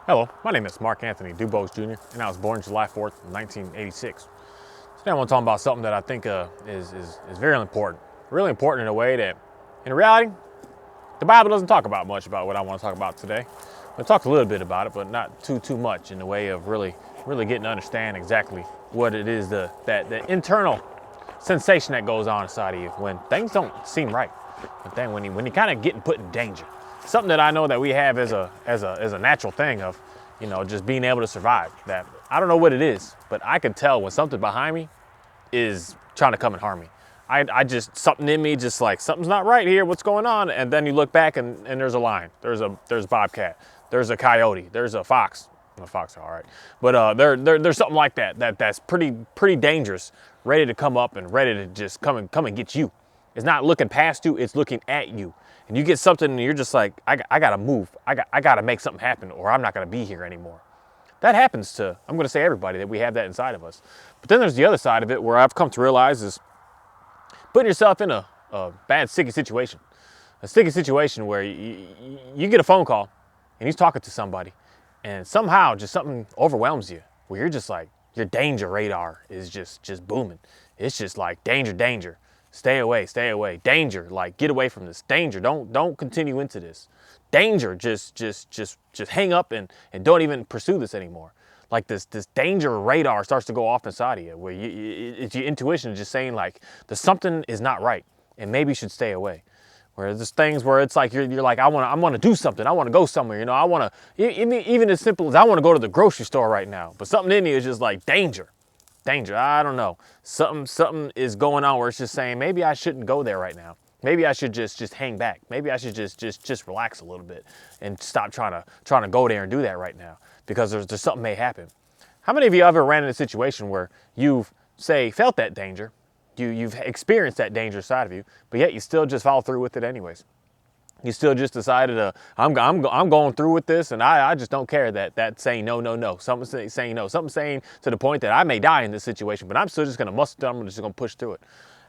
Hello, my name is Mark Anthony Dubose Jr., and I was born July 4th, 1986. Today I want to talk about something that I think is very important. Really important in a way that, in reality, the Bible doesn't talk about much about what I want to talk about today. It talks a little bit about it, but not too much in the way of really getting to understand exactly what it is, the internal sensation that goes on inside of you when things don't seem right. But then when you kind of getting put in danger. Something that I know that we have as a natural thing of, just being able to survive. That I don't know what it is, but I can tell when something behind me is trying to come and harm me. I just, something in me just like, something's not right here, what's going on? And then you look back and there's a lion, there's a bobcat, there's a coyote, there's a fox. The fox are all right, but there's something like that's pretty dangerous, ready to come up and ready to just come and get you. It's not looking past you, it's looking at you. And you get something and you're just like, I gotta move. I gotta make something happen or I'm not gonna be here anymore. That happens to, I'm gonna say everybody, that we have that inside of us. But then there's the other side of it where I've come to realize is putting yourself in a bad, sticky situation. A sticky situation where you get a phone call and he's talking to somebody and somehow just something overwhelms you where you're just like, your danger radar is just booming. It's just like, danger. Stay away, danger, like get away from this, danger, don't continue into this, danger, just hang up and don't even pursue this anymore. Like this danger radar starts to go off inside of you where it's your intuition just saying like, there's something is not right and maybe you should stay away. Where there's things where it's like, you're like, I want to do something, I want to go somewhere, I want to, even as simple as I want to go to the grocery store right now, but something in you is just like danger. I don't know. Something is going on where it's just saying, maybe I shouldn't go there right now. Maybe I should just hang back. Maybe I should just relax a little bit and stop trying to go there and do that right now because there's something may happen. How many of you ever ran in a situation where you've, say, felt that danger, you've experienced that danger side of you, but yet you still just follow through with it anyways? You still just decided I'm going through with this, and I just don't care that saying no. Something saying no. Something saying to the point that I may die in this situation, but I'm still just going to muscle through. I'm just going to push through it.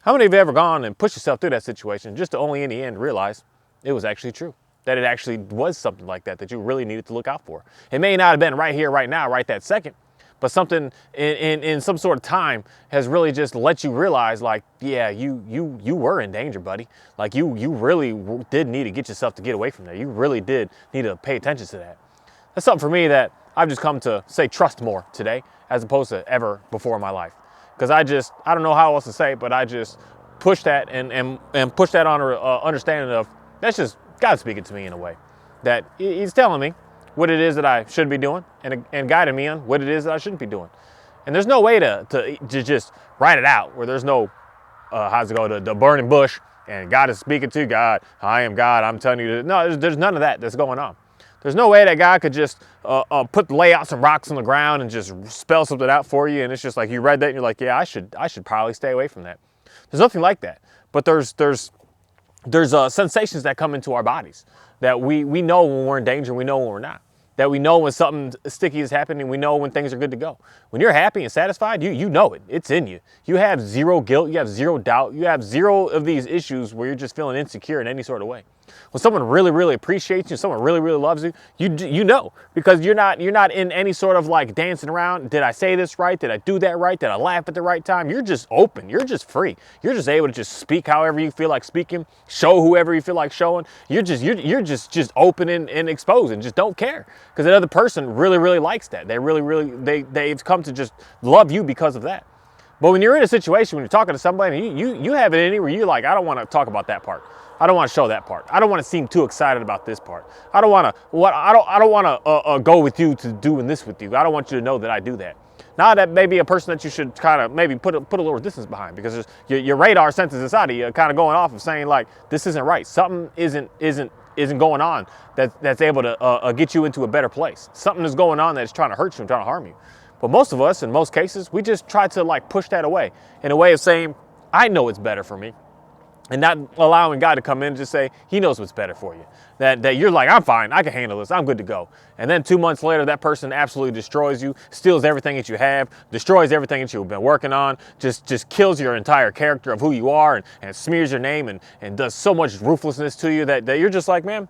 How many of you ever gone and pushed yourself through that situation just to only in the end realize it was actually true? That it actually was something like that you really needed to look out for. It may not have been right here, right now, right that second, but something in some sort of time has really just let you realize like, yeah, you were in danger, buddy. Like you really did need to get yourself to get away from there. You really did need to pay attention to that. That's something for me that I've just come to say trust more today as opposed to ever before in my life. Because I don't know how else to say it, but I just push that and push that on understanding of that's just God speaking to me in a way that he's telling me what it is that I should be doing and guiding me on what it is that I shouldn't be doing. And there's no way to just write it out where there's no, how's it go, the burning bush and God is speaking to God. I am God, I'm telling you. No, there's none of that that's going on. There's no way that God could just lay out some rocks on the ground and just spell something out for you. And it's just like you read that and you're like, yeah, I should probably stay away from that. There's nothing like that. But there's sensations that come into our bodies that we know when we're in danger, we know when we're not. That we know when something sticky is happening, we know when things are good to go. When you're happy and satisfied, you know it. It's in you. You have zero guilt, you have zero doubt, you have zero of these issues where you're just feeling insecure in any sort of way. When someone really appreciates you, someone really loves you, you know, because you're not in any sort of like dancing around. Did I say this right? Did I do that right? Did I laugh at the right time? You're just open. You're just free. You're just able to just speak however you feel like speaking, show whoever you feel like showing. You're just open and exposed and just don't care because that other person really likes that. They've come to just love you because of that. But when you're in a situation when you're talking to somebody, you have it in you where you're like, I don't want to talk about that part. I don't want to show that part. I don't want to seem too excited about this part. I don't want to go with you to doing this with you. I don't want you to know that I do that. Now that may be a person that you should kind of maybe put a little distance behind because your radar senses inside of you are kind of going off of saying like, this isn't right. Something isn't going on that's able to get you into a better place. Something is going on that's trying to hurt you and trying to harm you. But most of us, in most cases, we just try to like push that away in a way of saying, I know it's better for me. And not allowing God to come in and just say, he knows what's better for you. That you're like, I'm fine, I can handle this, I'm good to go. And then 2 months later, that person absolutely destroys you, steals everything that you have, destroys everything that you've been working on, just kills your entire character of who you are and smears your name and does so much ruthlessness to you that you're just like, man,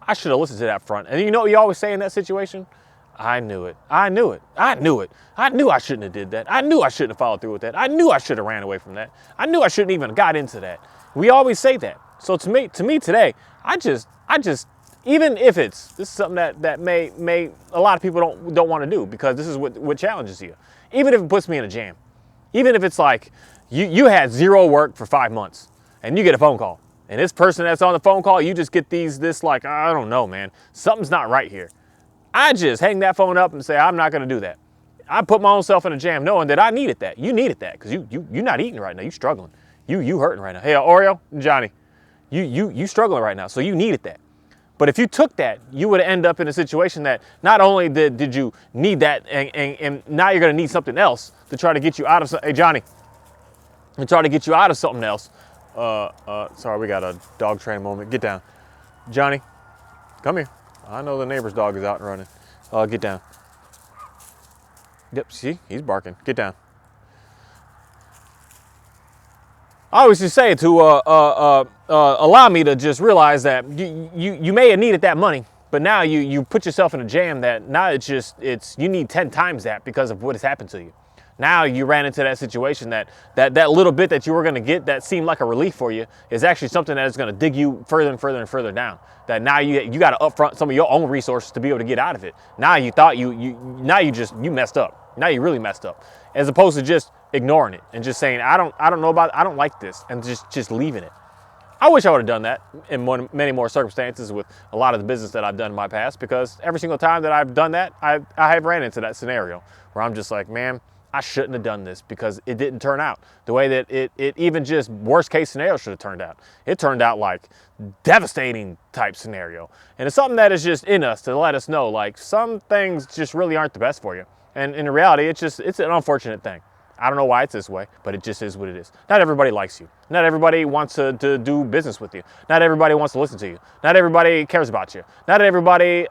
I should have listened to that front. And you know what you always say in that situation? I knew it. I knew it. I knew it. I knew I shouldn't have did that. I knew I shouldn't have followed through with that. I knew I should have ran away from that. I knew I shouldn't even have got into that. We always say that. So to me today, I just, even if this is something that may a lot of people don't want to do, because this is what challenges you. Even if it puts me in a jam, even if it's like you had zero work for 5 months and you get a phone call, and this person that's on the phone call, you just get this like, I don't know, man, something's not right here. I just hang that phone up and say, I'm not going to do that. I put my own self in a jam knowing that I needed that. You needed that because you're not eating right now. You're struggling. You hurting right now. Hey, Oreo, Johnny, you struggling right now. So you needed that. But if you took that, you would end up in a situation that not only did you need that, and now you're going to need something else to try to get you out of, hey, Johnny, to try to get you out of something else. Sorry, we got a dog training moment. Get down. Johnny, come here. I know the neighbor's dog is out and running. Get down. Yep, see, he's barking. Get down. I always just say to allow me to just realize that you may have needed that money, but now you put yourself in a jam that now you need 10 times that because of what has happened to you. Now you ran into that situation that little bit that you were going to get that seemed like a relief for you is actually something that is going to dig you further and further and further down. That now you got to upfront some of your own resources to be able to get out of it. Now you thought you messed up. Now you really messed up, as opposed to just ignoring it and just saying I don't know about it, I don't like this, and just leaving it. I wish I would have done that in many more circumstances with a lot of the business that I've done in my past, because every single time that I've done that, I have ran into that scenario where I'm just like, man, I shouldn't have done this because it didn't turn out the way that it even just worst case scenario should have turned out. It turned out like devastating type scenario. And it's something that is just in us to let us know, like, some things just really aren't the best for you. And in reality, it's an unfortunate thing. I don't know why it's this way, but it just is what it is. Not everybody likes you. Not everybody wants to do business with you. Not everybody wants to listen to you. Not everybody cares about you. Not everybody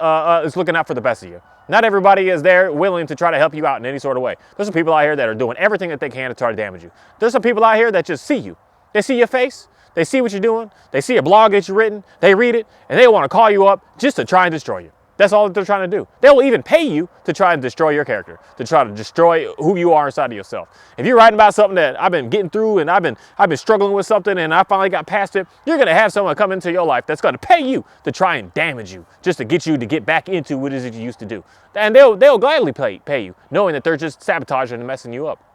is looking out for the best of you. Not everybody is there willing to try to help you out in any sort of way. There's some people out here that are doing everything that they can to try to damage you. There's some people out here that just see you. They see your face. They see what you're doing. They see a blog that you've written. They read it, and they want to call you up just to try and destroy you. That's all that they're trying to do. They will even pay you to try and destroy your character, to try to destroy who you are inside of yourself. If you're writing about something that I've been getting through and I've been struggling with something and I finally got past it, you're going to have someone come into your life that's going to pay you to try and damage you, just to get you to get back into what it is that you used to do. And they'll gladly pay you, knowing that they're just sabotaging and messing you up.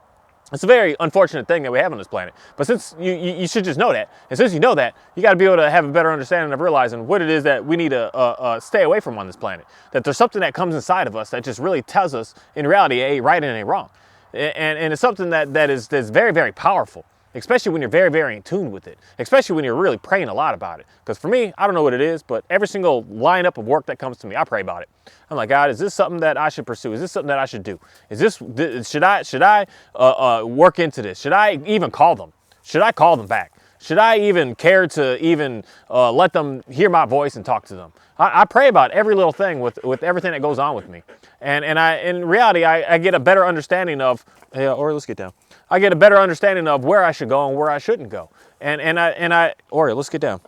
It's a very unfortunate thing that we have on this planet. But since you should just know that, and since you know that, you got to be able to have a better understanding of realizing what it is that we need to stay away from on this planet. That there's something that comes inside of us that just really tells us, in reality, a right and a wrong. And it's something that's very, very powerful, especially when you're very, very in tune with it, especially when you're really praying a lot about it. Because for me, I don't know what it is, but every single lineup of work that comes to me, I pray about it. I'm like, God, is this something that I should pursue? Is this something that I should do? Should I work into this? Should I even call them? Should I call them back? Should I even care to even let them hear my voice and talk to them? I pray about every little thing with everything that goes on with me. And in reality, I get a better understanding of, Ori, let's get down. I get a better understanding of where I should go and where I shouldn't go. Ori, let's get down.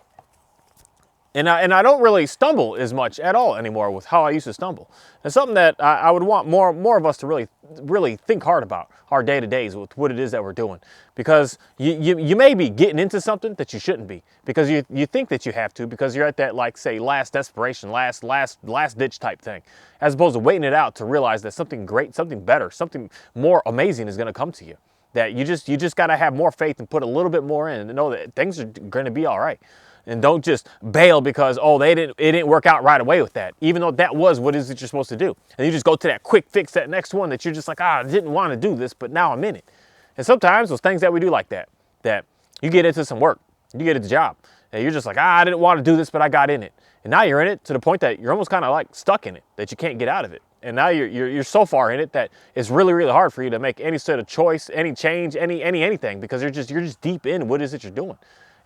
And I don't really stumble as much at all anymore with how I used to stumble. It's something that I would want more of us to really think hard about our day-to-days with what it is that we're doing. Because you may be getting into something that you shouldn't be, because you think that you have to, because you're at that, like, say, last desperation, last ditch type thing, as opposed to waiting it out to realize that something great, something better, something more amazing is going to come to you. That you just got to have more faith and put a little bit more in and know that things are going to be all right. And don't just bail because, it didn't work out right away with that, even though that was what it is that you're supposed to do. And you just go to that quick fix, that next one that you're just like, I didn't want to do this, but now I'm in it. And sometimes those things that we do like that you get into some work, you get into a job, and you're just like, I didn't want to do this, but I got in it. And now you're in it to the point that you're almost kind of like stuck in it, that you can't get out of it. And now you're so far in it that it's really, really hard for you to make any sort of choice, any change, anything, because you're just deep in what it is that you're doing.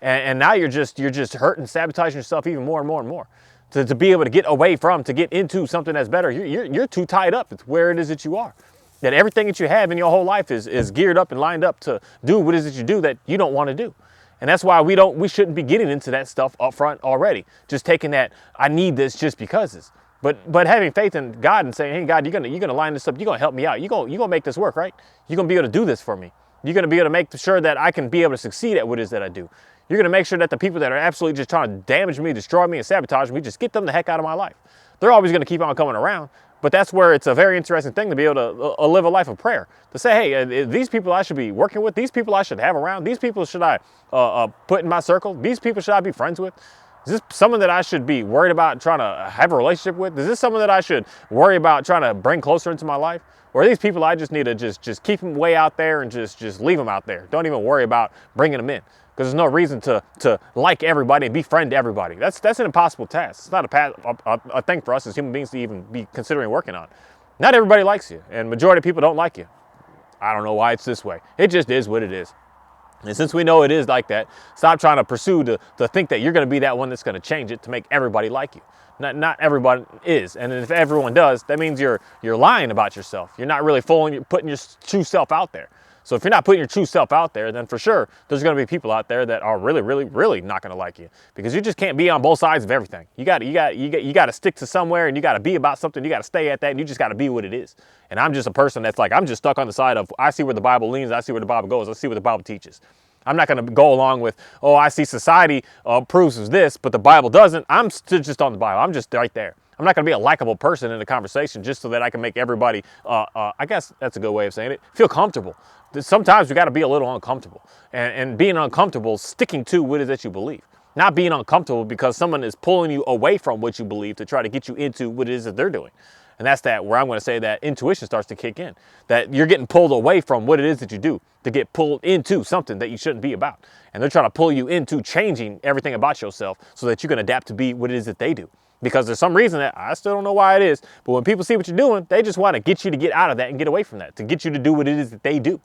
And now you're just hurting, sabotaging yourself even more and more and more. To be able to get away from, to get into something that's better, you're too tied up. It's where it is that you are. That everything that you have in your whole life is geared up and lined up to do what it is that you do that you don't want to do. And that's why we shouldn't be getting into that stuff up front already. Just taking that, I need this just because. But having faith in God and saying, hey, God, you're gonna line this up. You're gonna help me out. You're gonna make this work, right? You're gonna be able to do this for me. You're gonna be able to make sure that I can be able to succeed at what it is that I do. You're gonna make sure that the people that are absolutely just trying to damage me, destroy me, and sabotage me, just get them the heck out of my life. They're always gonna keep on coming around. But that's where it's a very interesting thing to be able to live a life of prayer. To say, hey, these people I should be working with, these people I should have around, these people should I put in my circle, these people should I be friends with. Is this someone that I should be worried about trying to have a relationship with? Is this someone that I should worry about trying to bring closer into my life? Or are these people I just need to just keep them way out there and just leave them out there? Don't even worry about bringing them in, because there's no reason to like everybody and be friend to everybody. That's an impossible task. It's not a thing for us as human beings to even be considering working on. Not everybody likes you, and majority of people don't like you. I don't know why it's this way. It just is what it is. And since we know it is like that, stop trying to pursue to think that you're going to be that one that's going to change it to make everybody like you. Not everybody is. And if everyone does, that means you're lying about yourself. You're not really putting your true self out there. So if you're not putting your true self out there, then for sure, there's going to be people out there that are really, really, really not going to like you, because you just can't be on both sides of everything. You got to stick to somewhere, and you got to be about something. You got to stay at that, and you just got to be what it is. And I'm just a person that's like, I'm just stuck on the side of, I see where the Bible leans. I see where the Bible goes. I see what the Bible teaches. I'm not going to go along with, oh, I see society approves of this, but the Bible doesn't. I'm still just on the Bible. I'm just right there. I'm not going to be a likable person in a conversation just so that I can make everybody, I guess that's a good way of saying it, feel comfortable. Sometimes we got to be a little uncomfortable. And being uncomfortable, sticking to what it is that you believe. Not being uncomfortable because someone is pulling you away from what you believe to try to get you into what it is that they're doing. And that's where I'm going to say that intuition starts to kick in. That you're getting pulled away from what it is that you do to get pulled into something that you shouldn't be about. And they're trying to pull you into changing everything about yourself so that you can adapt to be what it is that they do. Because there's some reason that I still don't know why it is, but when people see what you're doing, they just want to get you to get out of that and get away from that, to get you to do what it is that they do.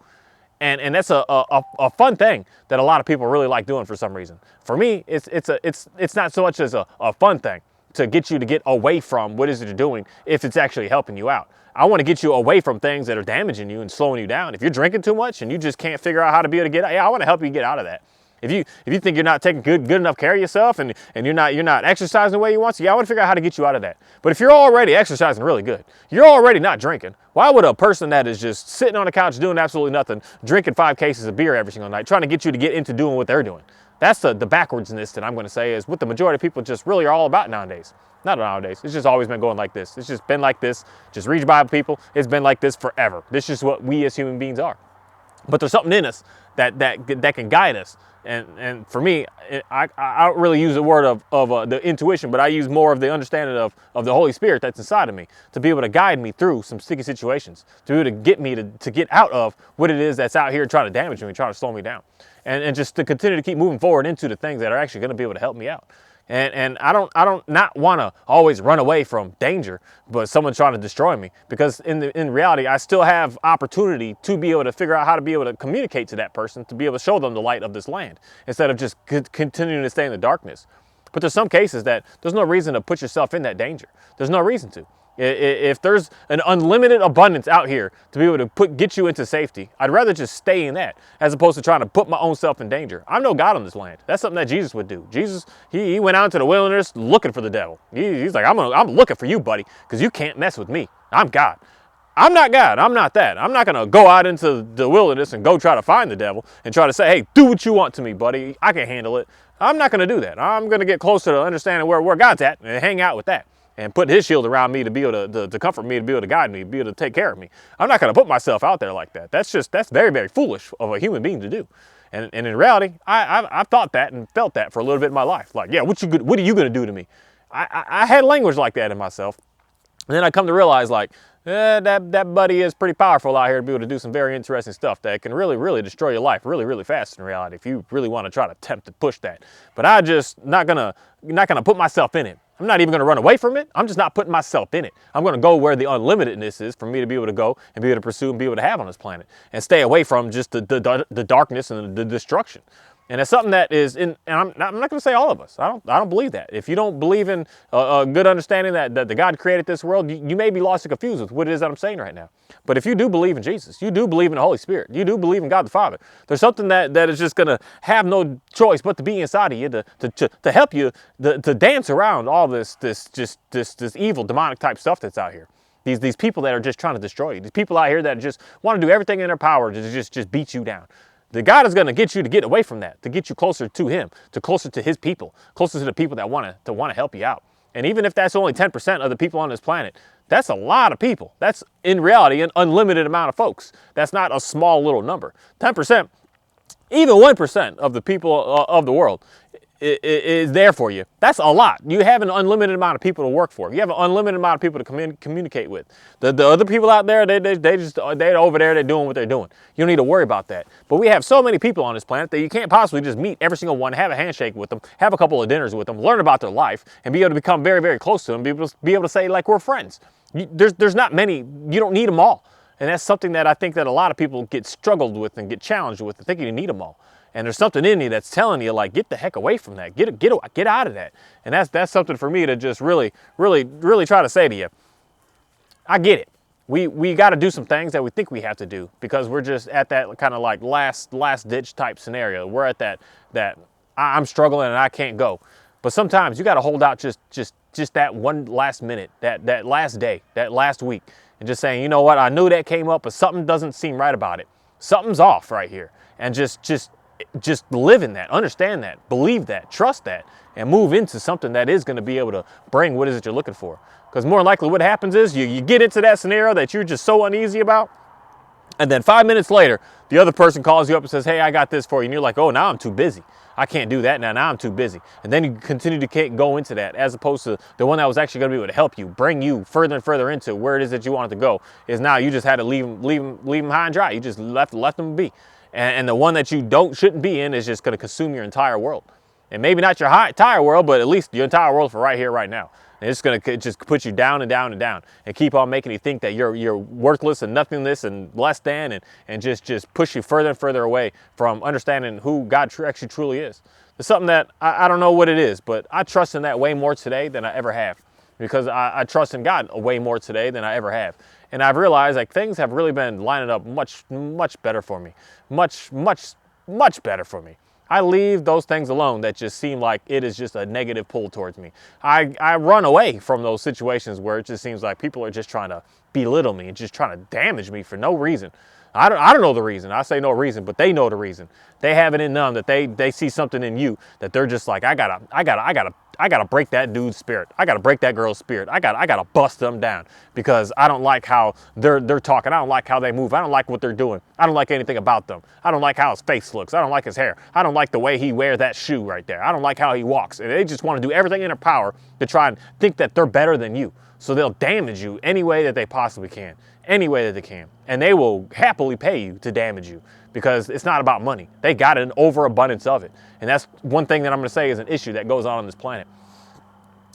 And that's a fun thing that a lot of people really like doing for some reason. For me, it's not so much as a fun thing to get you to get away from what is it you're doing if it's actually helping you out. I want to get you away from things that are damaging you and slowing you down. If you're drinking too much and you just can't figure out how to be able to get out, I want to help you get out of that. If you think you're not taking good enough care of yourself and you're not exercising the way you want to, I want to figure out how to get you out of that. But if you're already exercising really good, you're already not drinking, why would a person that is just sitting on the couch doing absolutely nothing, drinking 5 cases of beer every single night, trying to get you to get into doing what they're doing? That's the backwardsness that I'm going to say is what the majority of people just really are all about nowadays. Not nowadays. It's just always been going like this. It's just been like this. Just read your Bible, people. It's been like this forever. This is what we as human beings are. But there's something in us that can guide us. And for me, I don't really use the word of the intuition, but I use more of the understanding of the Holy Spirit that's inside of me to be able to guide me through some sticky situations, to be able to get me to get out of what it is that's out here trying to damage me, trying to slow me down, and just to continue to keep moving forward into the things that are actually going to be able to help me out. And I don't not want to always run away from danger, but someone trying to destroy me, because in reality, I still have opportunity to be able to figure out how to be able to communicate to that person, to be able to show them the light of this land instead of just continuing to stay in the darkness. But there's some cases that there's no reason to put yourself in that danger. There's no reason to. If there's an unlimited abundance out here to be able to get you into safety, I'd rather just stay in that as opposed to trying to put my own self in danger. I'm no God on this land. That's something that Jesus would do. Jesus, he went out into the wilderness looking for the devil. He's like, I'm looking for you, buddy, because you can't mess with me. I'm God. I'm not God. I'm not that. I'm not going to go out into the wilderness and go try to find the devil and try to say, hey, do what you want to me, buddy. I can handle it. I'm not going to do that. I'm going to get closer to understanding where God's at and hang out with that, and put his shield around me to be able to comfort me, to be able to guide me, to be able to take care of me. I'm not going to put myself out there like that. That's very, very foolish of a human being to do. And in reality, I've thought that and felt that for a little bit in my life. Like, yeah, what are you going to do to me? I had language like that in myself. And then I come to realize, like, that buddy is pretty powerful out here to be able to do some very interesting stuff that can really, really destroy your life really, really fast in reality if you really want to try to attempt to push that. But I just not gonna put myself in it. I'm not even going to run away from it. I'm just not putting myself in it. I'm going to go where the unlimitedness is for me to be able to go and be able to pursue and be able to have on this planet, and stay away from just the darkness and the destruction. And it's something that is in, and I'm not going to say all of us. I don't believe that. If you don't believe in a good understanding that the God created this world, you may be lost and confused with what it is that I'm saying right now. But if you do believe in Jesus, you do believe in the Holy Spirit, you do believe in God the Father, there's something that is just going to have no choice but to be inside of you to help you to dance around all this evil demonic type stuff that's out here. These people that are just trying to destroy you. These people out here that just want to do everything in their power to just beat you down. The God is going to get you to get away from that, to get you closer to Him, to closer to His people, closer to the people that want to help you out. And even if that's only 10% of the people on this planet, that's a lot of people. That's in reality an unlimited amount of folks. That's not a small little number. 10%, even 1% of the people of the world is there for you. That's a lot. You have an unlimited amount of people to work for. You have an unlimited amount of people to communicate with. The other people out there, they're over there, they're doing what they're doing. You don't need to worry about that. But we have so many people on this planet that you can't possibly just meet every single one, have a handshake with them, have a couple of dinners with them, learn about their life, and be able to become very, very close to them, be able to say like we're friends. There's not many. You don't need them all. And that's something that I think that a lot of people get struggled with and get challenged with, thinking you need them all. And there's something in you that's telling you, like, get the heck away from that. Get out of that. And that's something for me to just really try to say to you. I get it. We got to do some things that we think we have to do because we're just at that kind of like last ditch type scenario. We're at that I'm struggling and I can't go. But sometimes you got to hold out just that one last minute, that last day, that last week, and just saying, you know what, I knew that came up, but something doesn't seem right about it. Something's off right here. And just live in that, understand that, believe that, trust that, and move into something that is going to be able to bring what is it you're looking for. Because more likely what happens is you get into that scenario that you're just so uneasy about, and then 5 minutes later, the other person calls you up and says, hey, I got this for you. And you're like, oh, now I'm too busy. I can't do that now. Now I'm too busy. And then you continue to go into that, as opposed to the one that was actually going to be able to help you, bring you further and further into where it is that you wanted to go, is now you just had to leave them high and dry. You just left them be. And the one that you shouldn't be in is just going to consume your entire world. And maybe not your entire world, but at least your entire world for right here, right now. And it's going to just put you down and down and down and keep on making you think that you're worthless and nothingness and less than and just push you further and further away from understanding who God actually truly is. It's something that I don't know what it is, but I trust in that way more today than I ever have, because I trust in God way more today than I ever have. And I've realized like things have really been lining up much better for me, much better for me. I leave those things alone that just seem like it is just a negative pull towards me. I run away from those situations where it just seems like people are just trying to belittle me and just trying to damage me for no reason. I don't know the reason. I say no reason, but they know the reason. They have it in them that they see something in you that they're just like, I gotta break that dude's spirit. I gotta break that girl's spirit. I gotta bust them down because I don't like how they're talking. I don't like how they move. I don't like what they're doing. I don't like anything about them. I don't like how his face looks. I don't like his hair. I don't like the way he wears that shoe right there. I don't like how he walks. And they just want to do everything in their power to try and think that they're better than you. So they'll damage you any way that they possibly can, any way that they can. And they will happily pay you to damage you because it's not about money. They got an overabundance of it. And that's one thing that I'm going to say is an issue that goes on this planet.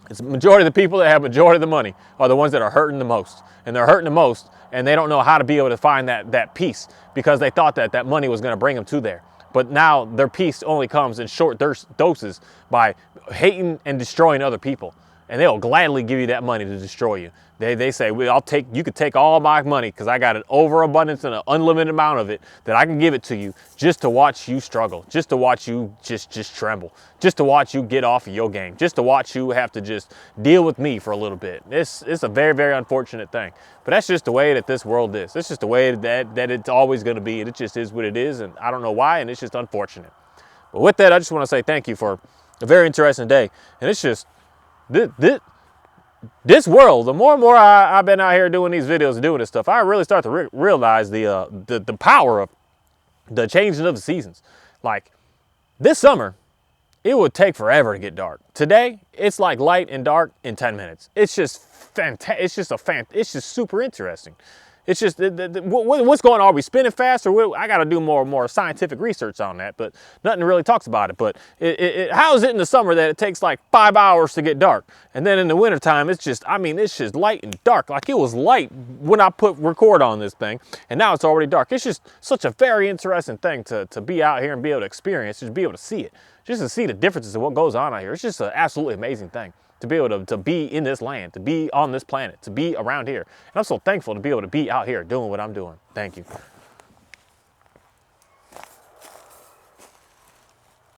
It's the majority of the people that have majority of the money are the ones that are hurting the most. And they're hurting the most, and they don't know how to be able to find that peace because they thought that money was going to bring them to there. But now their peace only comes in short doses by hating and destroying other people. And they'll gladly give you that money to destroy you. They say, well, you could take all my money because I got an overabundance and an unlimited amount of it that I can give it to you just to watch you struggle, just to watch you just tremble, just to watch you get off of your game, just to watch you have to just deal with me for a little bit. It's a very, very unfortunate thing. But that's just the way that this world is. It's just the way that it's always going to be. And it just is what it is. And I don't know why. And it's just unfortunate. But with that, I just want to say thank you for a very interesting day. And it's just, this world, the more and more I've been out here doing these videos and doing this stuff, I really start to realize the power of the changing of the seasons. Like this summer, it would take forever to get dark. Today, it's like light and dark in 10 minutes. It's just fantastic. It's just super interesting. It's just what's going on? Are we spinning fast, or what? I got to do more scientific research on that. But nothing really talks about it. But how is it in the summer that it takes like 5 hours to get dark, and then in the wintertime it's just, I mean, it's just light and dark. Like it was light when I put record on this thing, and now it's already dark. It's just such a very interesting thing to be out here and be able to experience, just be able to see it, just to see the differences of what goes on out here. It's just an absolutely amazing thing to be able to be in this land, to be on this planet, to be around here. And I'm so thankful to be able to be out here doing what I'm doing. Thank you.